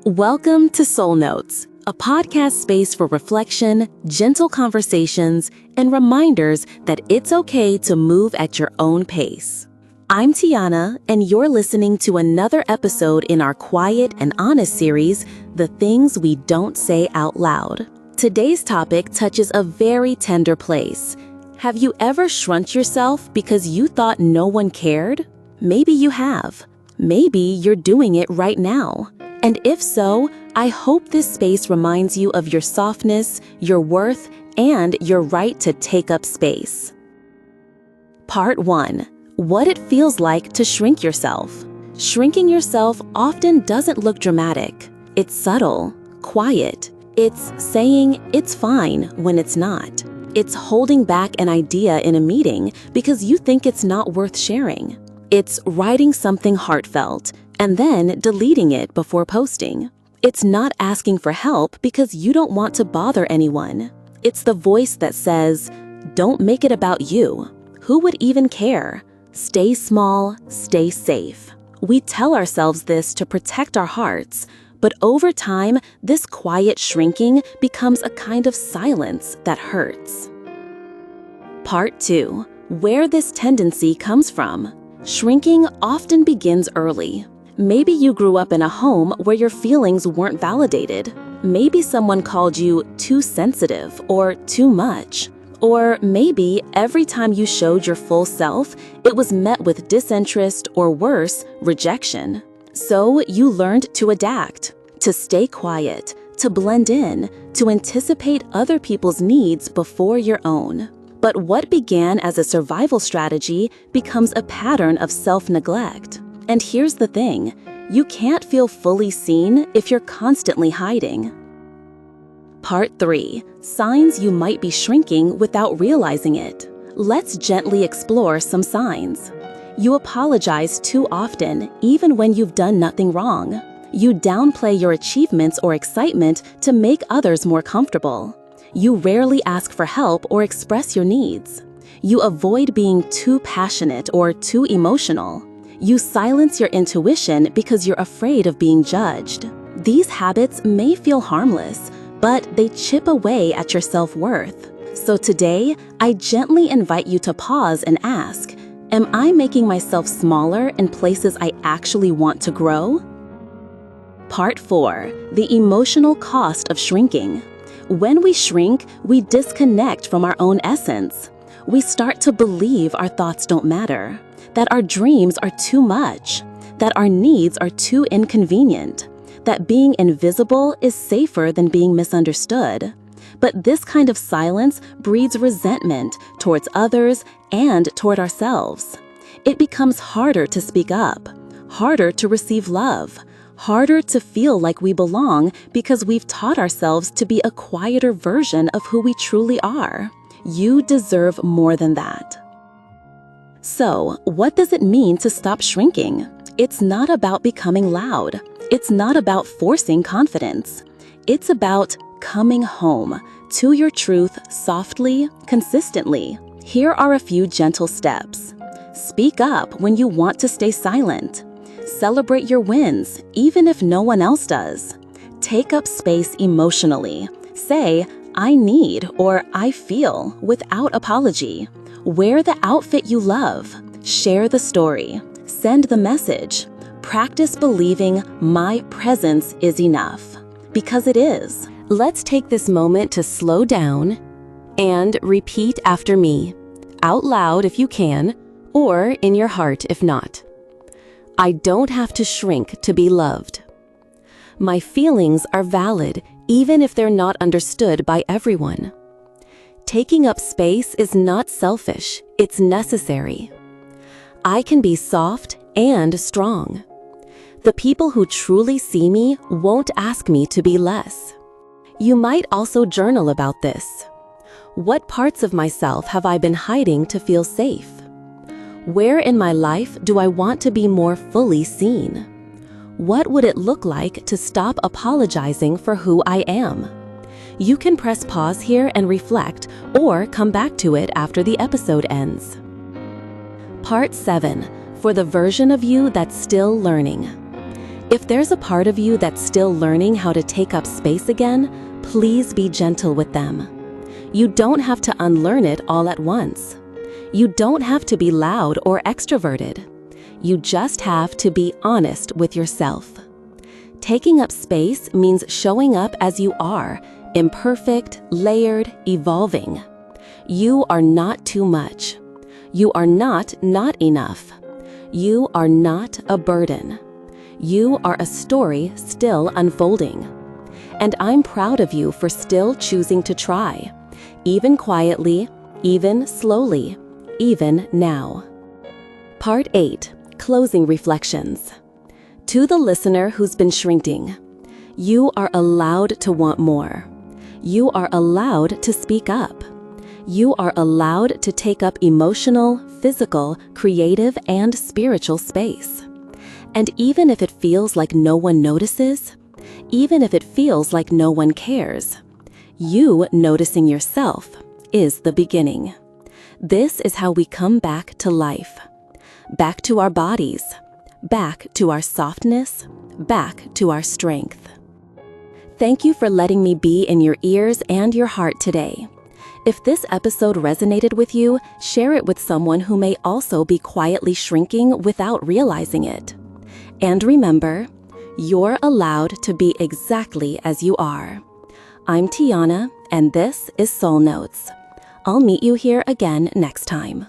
Welcome to SoulNotes, a podcast space for reflection, gentle conversations, and reminders that it's okay to move at your own pace. I'm Tiana, and you're listening to another episode in our Quiet and Honest series, The Things We Don't Say Out Loud. Today's topic touches a very tender place. Have you ever shrunk yourself because you thought no one cared? Maybe you have. Maybe you're doing it right now. And if so, I hope this space reminds you of your softness, your worth, and your right to take up space. Part 1. What it feels like to shrink yourself. Shrinking yourself often doesn't look dramatic. It's subtle, quiet. It's saying it's fine when it's not. It's holding back an idea in a meeting because you think it's not worth sharing. It's writing something heartfelt and then deleting it before posting. It's not asking for help because you don't want to bother anyone. It's the voice that says, "Don't make it about you. Who would even care? Stay small, stay safe." We tell ourselves this to protect our hearts, but over time, this quiet shrinking becomes a kind of silence that hurts. Part 2. Where this tendency comes from. Shrinking often begins early. Maybe you grew up in a home where your feelings weren't validated. Maybe someone called you too sensitive or too much. Or maybe every time you showed your full self, it was met with disinterest or worse, rejection. So you learned to adapt, to stay quiet, to blend in, to anticipate other people's needs before your own. But what began as a survival strategy becomes a pattern of self-neglect. And here's the thing, you can't feel fully seen if you're constantly hiding. Part 3. Signs you might be shrinking without realizing it. Let's gently explore some signs. You apologize too often, even when you've done nothing wrong. You downplay your achievements or excitement to make others more comfortable. You rarely ask for help or express your needs. You avoid being too passionate or too emotional. You silence your intuition because you're afraid of being judged. These habits may feel harmless, but they chip away at your self-worth. So today, I gently invite you to pause and ask, am I making myself smaller in places I actually want to grow? Part 4. The emotional cost of shrinking. When we shrink, we disconnect from our own essence. We start to believe our thoughts don't matter, that our dreams are too much, that our needs are too inconvenient, that being invisible is safer than being misunderstood. But this kind of silence breeds resentment towards others and toward ourselves. It becomes harder to speak up, harder to receive love, harder to feel like we belong because we've taught ourselves to be a quieter version of who we truly are. You deserve more than that. So, what does it mean to stop shrinking? It's not about becoming loud. It's not about forcing confidence. It's about coming home to your truth softly, consistently. Here are a few gentle steps. Speak up when you want to stay silent. Celebrate your wins, even if no one else does. Take up space emotionally. Say, "I need" or "I feel" without apology. Wear the outfit you love. Share the story. Send the message. Practice believing my presence is enough. Because it is. Let's take this moment to slow down and repeat after me, out loud if you can, or in your heart if not. I don't have to shrink to be loved. My feelings are valid even if they're not understood by everyone. Taking up space is not selfish, it's necessary. I can be soft and strong. The people who truly see me won't ask me to be less. You might also journal about this. What parts of myself have I been hiding to feel safe? Where in my life do I want to be more fully seen? What would it look like to stop apologizing for who I am? You can press pause here and reflect, or come back to it after the episode ends. Part 7. For the version of you that's still learning. If there's a part of you that's still learning how to take up space again, please be gentle with them. You don't have to unlearn it all at once. You don't have to be loud or extroverted. You just have to be honest with yourself. Taking up space means showing up as you are, imperfect, layered, evolving. You are not too much. You are not enough. You are not a burden. You are a story still unfolding. And I'm proud of you for still choosing to try, even quietly, even slowly, even now. Part 8. Closing Reflections. To the listener who's been shrinking, you are allowed to want more. You are allowed to speak up. You are allowed to take up emotional, physical, creative, and spiritual space. And even if it feels like no one notices, even if it feels like no one cares, you noticing yourself is the beginning. This is how we come back to life, back to our bodies, back to our softness, back to our strength. Thank you for letting me be in your ears and your heart today. If this episode resonated with you, share it with someone who may also be quietly shrinking without realizing it. And remember, you're allowed to be exactly as you are. I'm Tiana, and this is SoulNotes. I'll meet you here again next time.